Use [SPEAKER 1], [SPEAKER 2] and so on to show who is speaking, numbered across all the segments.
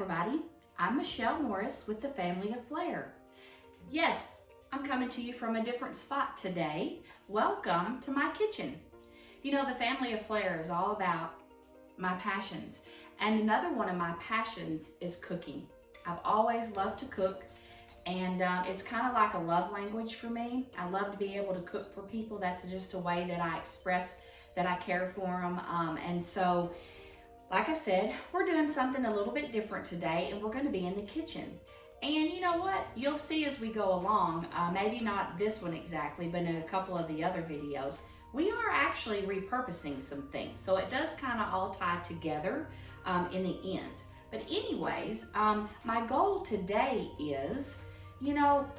[SPEAKER 1] everybody, I'm Michelle Morris with the Family of Flair. Yes, I'm coming to you from a different spot today. Welcome to my kitchen. You know, the Family of Flair is all about my passions, and another one of my passions is cooking. I've always loved to cook, and it's kind of like a love language for me. I love to be able to cook for people. That's just a way that I express that I care for them, and so like I said, we're doing something a little bit different today, and we're going to be in the kitchen. And you know what? You'll see as we go along, maybe not this one exactly, but in a couple of the other videos, we are actually repurposing some things. So it does kind of all tie together in the end. But anyways, my goal today is, you know,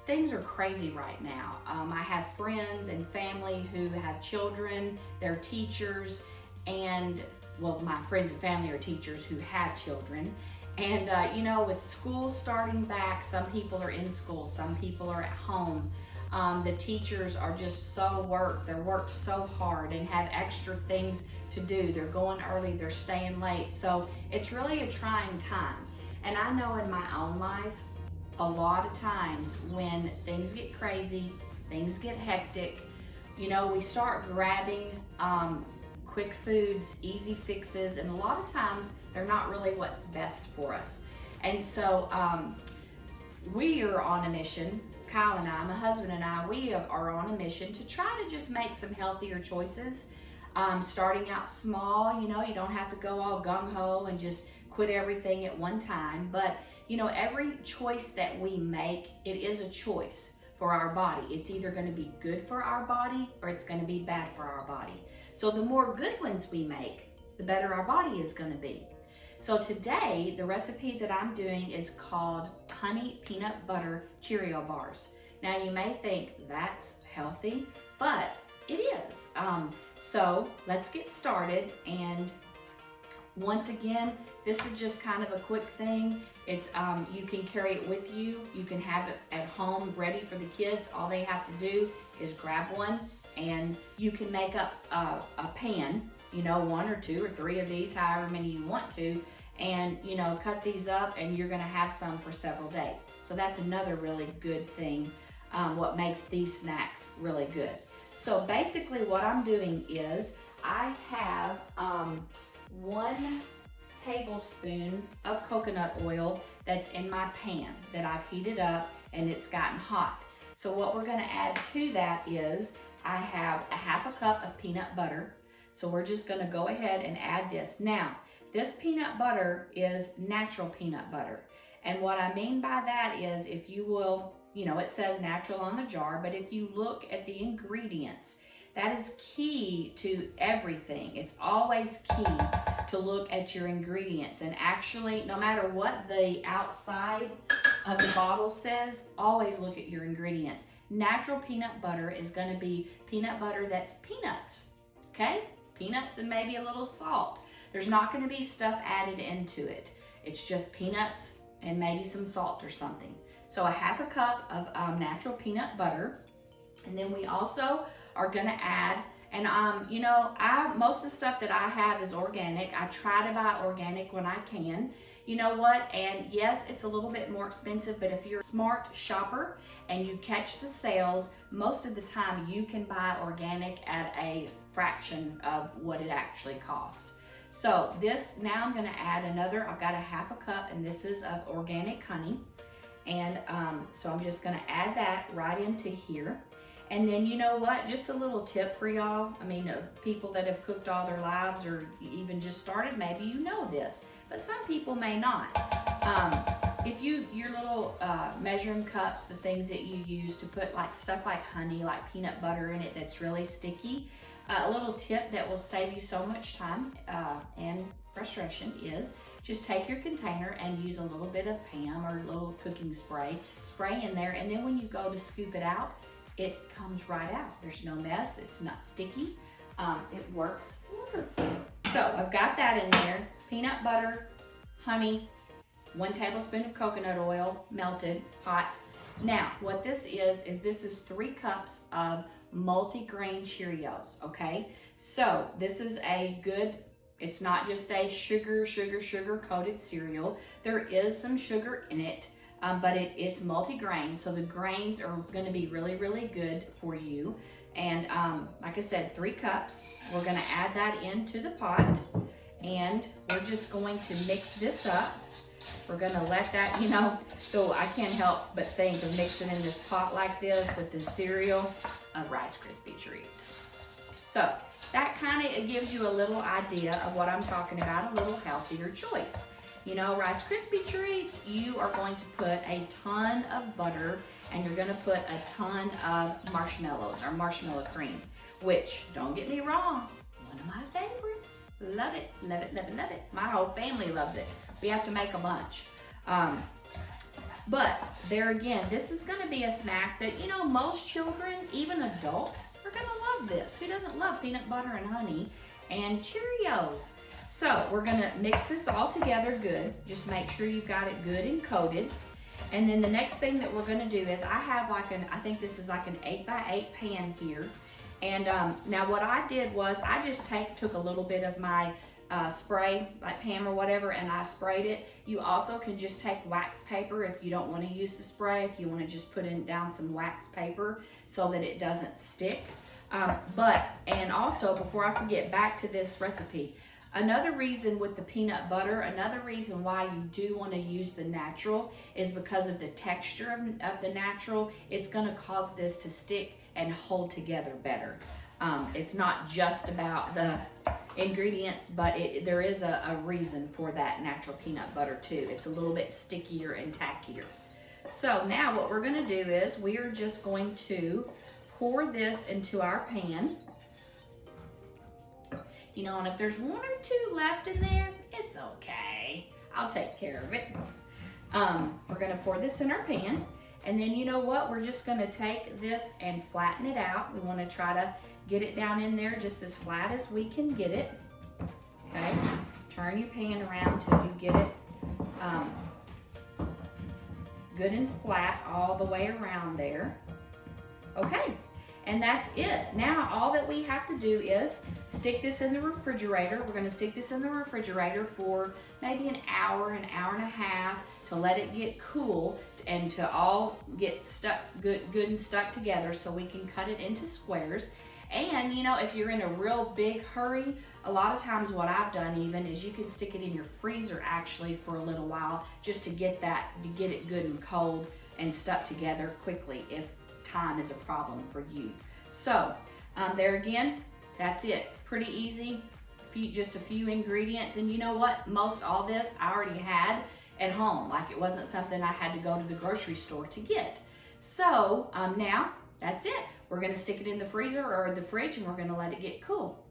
[SPEAKER 1] things are crazy right now. I have friends and family who have children, they're teachers, and well, my friends and family are teachers who have children. And you know, with school starting back, some people are in school, some people are at home. The teachers are just so worked, they're worked so hard and have extra things to do. They're going early, they're staying late. So it's really a trying time. And I know in my own life, a lot of times when things get crazy, things get hectic, you know, we start grabbing quick foods, easy fixes, and a lot of times they're not really what's best for us. And so we are on a mission, Kyle and I, my husband and I, we are on a mission to try to just make some healthier choices. Starting out small, you know, you don't have to go all gung-ho and just quit everything at one time, but you know, every choice that we make, it is a choice for our body. It's either going to be good for our body or it's going to be bad for our body. So the more good ones we make, the better our body is going to be. So today, the recipe that I'm doing is called Honey Peanut Butter Cheerio Bars. Now you may think that's healthy, but it is. So let's get started. And once again, this is just kind of a quick thing. It's you can carry it with you. You can have it at home ready for the kids. All they have to do is grab one, and you can make up a pan, you know, 1 or 2 or 3 of these, however many you want to, and you know, cut these up, and you're gonna have some for several days. So that's another really good thing, what makes these snacks really good. So basically what I'm doing is I have 1 tablespoon of coconut oil that's in my pan that I've heated up and it's gotten hot. So what we're gonna add to that is I have a 1/2 cup of peanut butter. So we're just gonna go ahead and add this. Now, this peanut butter is natural peanut butter. And what I mean by that is, if you will, you know, it says natural on the jar, but if you look at the ingredients, that is key to everything. It's always key to look at your ingredients. And actually, no matter what the outside of the bottle says, always look at your ingredients. Natural peanut butter is going to be peanut butter that's peanuts, okay? Peanuts and maybe a little salt. There's not going to be stuff added into it. It's just peanuts and maybe some salt or something. So a 1/2 cup of natural peanut butter. And then we also are gonna add, and you know, most of the stuff that I have is organic. I try to buy organic when I can. You know what? And yes, it's a little bit more expensive, but if you're a smart shopper and you catch the sales, most of the time you can buy organic at a fraction of what it actually costs. So this, now I'm gonna add another, I've got a 1/2 cup, and this is of organic honey. And so I'm just gonna add that right into here. And then you know what, just a little tip for y'all. I mean, people that have cooked all their lives or even just started, maybe you know this, but some people may not. If your little measuring cups, the things that you use to put like stuff like honey, like peanut butter in it that's really sticky, a little tip that will save you so much time and frustration is just take your container and use a little bit of Pam or a little cooking spray in there, and then when you go to scoop it out, it comes right out. There's no mess, it's not sticky. It works wonderful. So I've got that in there, peanut butter, honey, 1 tablespoon of coconut oil, melted, hot. Now, what this is 3 cups of multi-grain Cheerios, okay? So this is a good It's not just a sugar coated cereal. There is some sugar in it, but it's multi-grain, so the grains are going to be really, really good for you. And like I said, 3 cups. We're going to add that into the pot, and we're just going to mix this up. We're going to let that, you know, so I can't help but think of mixing in this pot like this with the cereal of Rice Krispie treats. So that kind of gives you a little idea of what I'm talking about, a little healthier choice. You know, Rice Krispie treats, you are going to put a ton of butter, and you're gonna put a ton of marshmallows or marshmallow cream, which, don't get me wrong, one of my favorites. Love it, love it, love it, love it. My whole family loves it. We have to make a bunch. But there again, this is gonna be a snack that, you know, most children, even adults, are gonna love this. Who doesn't love peanut butter and honey and Cheerios? So we're gonna mix this all together good. Just make sure you've got it good and coated. And then the next thing that we're gonna do is I have like I think this is like an 8x8 pan here. And now what I did was I just took a little bit of my spray, like Pam or whatever, and I sprayed it. You also can just take wax paper if you don't want to use the spray, if you want to just put down some wax paper so that it doesn't stick. And also, before I forget, back to this recipe, another reason with the peanut butter, another reason why you do want to use the natural is because of the texture of the natural. It's going to cause this to stick and hold together better. It's not just about the ingredients, but there is a reason for that natural peanut butter too. It's a little bit stickier and tackier. So now what we're going to do is we are just going to pour this into our pan. You know, and if there's 1 or 2 left in there, it's okay. I'll take care of it. We're going to pour this in our pan. And then you know what? We're just going to take this and flatten it out. We want to try to get it down in there just as flat as we can get it. Okay? Turn your pan around till you get it good and flat all the way around there. Okay. And that's it. Now all that we have to do is stick this in the refrigerator. We're going to stick this in the refrigerator for maybe an hour and a half to let it get cool and to all get stuck good and stuck together so we can cut it into squares. And you know, if you're in a real big hurry, a lot of times what I've done even is you can stick it in your freezer actually for a little while just to get it good and cold and stuck together quickly if time is a problem for you. So there again, that's it. Pretty easy, just a few ingredients. And you know what? Most all this I already had at home. Like it wasn't something I had to go to the grocery store to get. So now that's it. We're gonna stick it in the freezer or the fridge and we're gonna let it get cool.